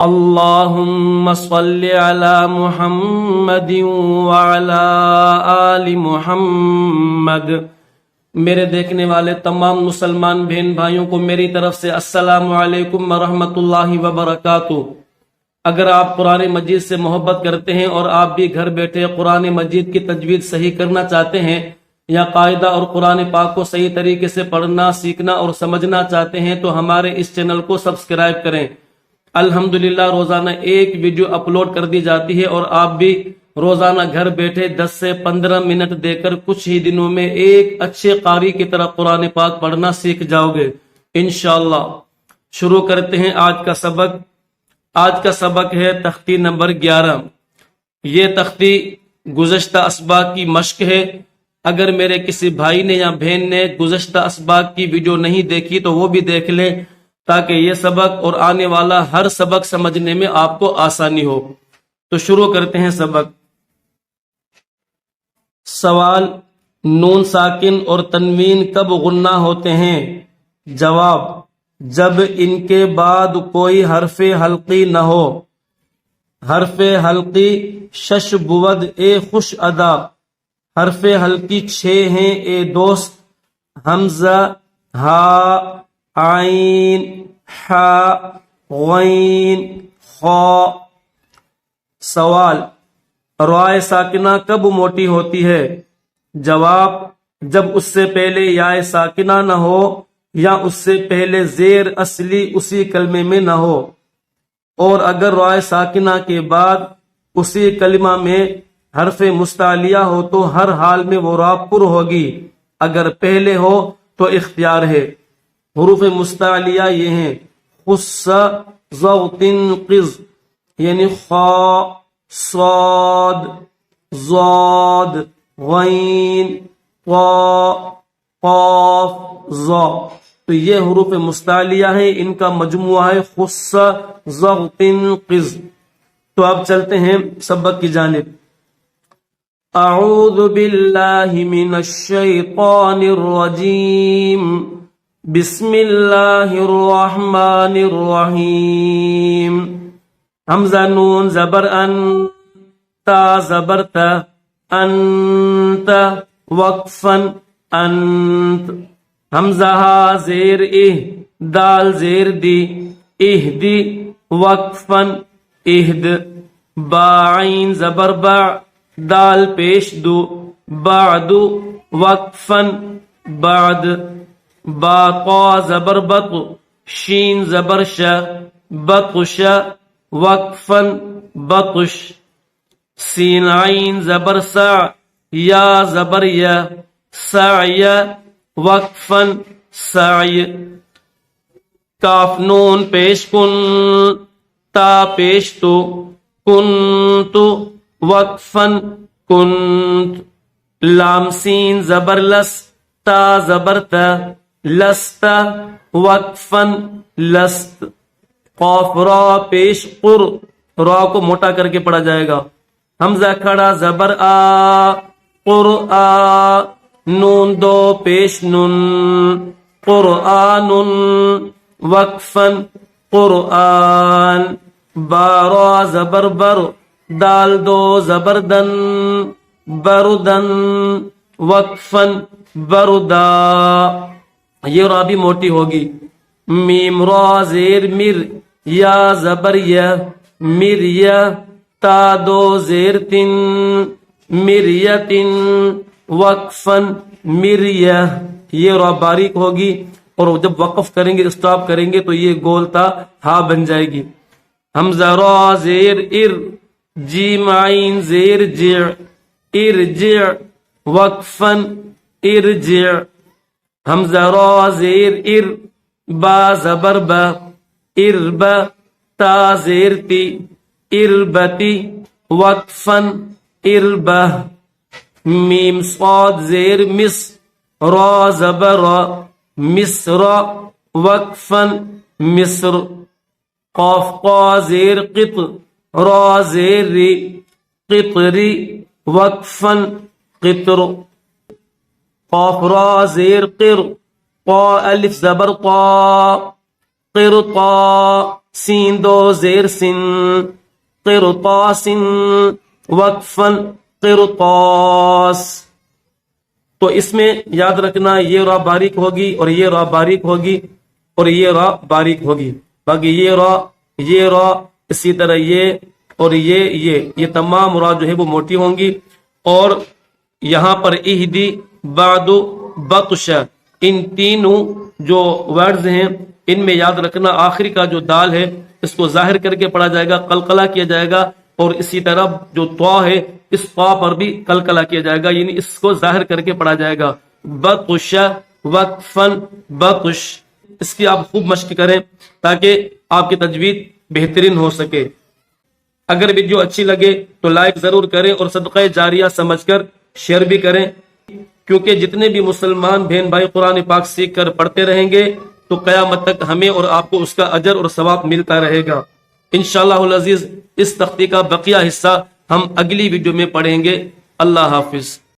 اللهم صل على محمد وعلى آل محمد۔ میرے دیکھنے والے تمام مسلمان بہن بھائیوں کو میری طرف سے السلام علیکم ورحمۃ اللہ وبرکاتہ۔ اگر آپ قرآن مجید سے محبت کرتے ہیں اور آپ بھی گھر بیٹھے قرآن مجید کی تجوید صحیح کرنا چاہتے ہیں یا قاعدہ اور قرآن پاک کو صحیح طریقے سے پڑھنا، سیکھنا اور سمجھنا چاہتے ہیں تو ہمارے اس چینل کو سبسکرائب کریں۔ الحمدللہ روزانہ ایک ویڈیو اپلوڈ کر دی جاتی ہے اور آپ بھی روزانہ گھر بیٹھے 10 سے 15 منٹ دے کر کچھ ہی دنوں میں ایک اچھے قاری کی طرح قرآن پاک پڑھنا سیکھ جاؤ گے انشاءاللہ۔ شروع کرتے ہیں آج کا سبق۔ آج کا سبق ہے تختی نمبر 11۔ یہ تختی گزشتہ اسباق کی مشق ہے۔ اگر میرے کسی بھائی نے یا بہن نے گزشتہ اسباق کی ویڈیو نہیں دیکھی تو وہ بھی دیکھ لیں تاکہ یہ سبق اور آنے والا ہر سبق سمجھنے میں آپ کو آسانی ہو۔ تو شروع کرتے ہیں سبق۔ سوال: نون ساکن اور تنوین کب غنہ ہوتے ہیں؟ جواب: جب ان کے بعد کوئی حرف حلقی نہ ہو۔ حرف حلقی شش بود اے خوش ادا۔ حرف حلقی 6 ہیں اے دوست: حمزہ، ہا، عین، حا، غین، خا۔ سوال: رائے ساکنہ کب موٹی ہوتی ہے؟ جواب: جب اس سے پہلے یائے ساکنہ نہ ہو یا اس سے پہلے زیر اصلی اسی کلمے میں نہ ہو، اور اگر رائے ساکنہ کے بعد اسی کلمہ میں حرف مستعلیہ ہو تو ہر حال میں وہ را پر ہوگی، اگر پہلے ہو تو اختیار ہے۔ حروف مستعلیہ یہ ہیں: خص، ضغط، قز، یعنی خا، صاد، ضاد، غین، طا، قاف، ظا۔ تو یہ حروف مستعلیہ ہیں، ان کا مجموعہ ہے خص، ضغط، قز۔ تو اب چلتے ہیں سبق کی جانب۔ اعوذ باللہ من الشیطان الرجیم، بسم اللہ الرحمن الرحیم۔ حمزہ نون زبر ان، تا زبر تا، انت، وقفن، انت۔ حمزہ ہا زیر اہ، دال زیر دی، اہدی، وقفن، اہد۔ با عین زبر با، دال پیش دو، بعد، وقفن، بعد۔ با قا زبر بط، شین زبر ش، بطش، وقفن، بطش۔ سین عین زبر سع، یا زبر یا، سعی، وقفن، سعی۔ کاف نون پیش کن، تا پیش تو، کنت، وقفن، کنت۔ لام سین زبر لس، تا زبر تا، لست، وقفن، لست۔ قاف را پیش قر، را کو موٹا کر کے پڑھا جائے گا۔ حمزہ کھڑا زبر آ، قرآ۔ نون دو پیش نن، قرآن، وقفن، قرآن۔ بارا زبر بر، دال دو زبردن، بردن، وقفن، بردا۔ یہ را بھی موٹی ہوگی۔ میم را زیر مر، یا زبر یا، مریا۔ تا دو زیر تن، مریتن، وقفن، مریہ۔ یہ را باریک ہوگی اور جب وقف کریں گے، اسٹاپ کریں گے تو یہ گولتا ہا بن جائے گی۔ حمزہ را زیر ار، جیم عین زیر جع، ارجع، وقفن، ارجع۔ حمزہ را زیر ار، با زبر با، اربا۔ تا زیر تی، اربتی، وقفن، اربہ۔ میم صاد زیر مس، را زبر را، مصر، وقفن، مصر۔ قاف قا زیر قط، را زیر ری، قطری، وقفن، قطر۔ قاف را زیر قر، قا الف زبر قا، قرطا، سین دو زیر سن قرطاس وقفن قرطاس. تو اس میں یاد رکھنا یہ را باریک ہوگی اور یہ را باریک ہوگی اور یہ را باریک ہوگی. باقی یہ را اسی طرح یہ اور یہ تمام را جو ہے وہ موٹی ہوں گی. اور یہاں پر اہدی بعد بطش، ان تینوں جو ورڈز ہیں ان میں یاد رکھنا آخری کا جو دال ہے اس کو ظاہر کر کے پڑھا جائے گا، قلقلہ کیا جائے گا. اور اسی طرح جو طا ہے اس طا پر بھی قلقلہ کیا جائے گا، یعنی اس کو ظاہر کر کے پڑھا جائے گا. بطش وقفن بطش. اس کی آپ خوب مشق کریں تاکہ آپ کی تجوید بہترین ہو سکے. اگر ویڈیو اچھی لگے تو لائک ضرور کریں اور صدقہ جاریہ سمجھ کر شیئر بھی کریں، کیونکہ جتنے بھی مسلمان بہن بھائی قرآن پاک سیکھ کر پڑھتے رہیں گے تو قیامت تک ہمیں اور آپ کو اس کا اجر اور ثواب ملتا رہے گا. انشاءاللہ العزیز اس تختی کا بقیہ حصہ ہم اگلی ویڈیو میں پڑھیں گے. اللہ حافظ.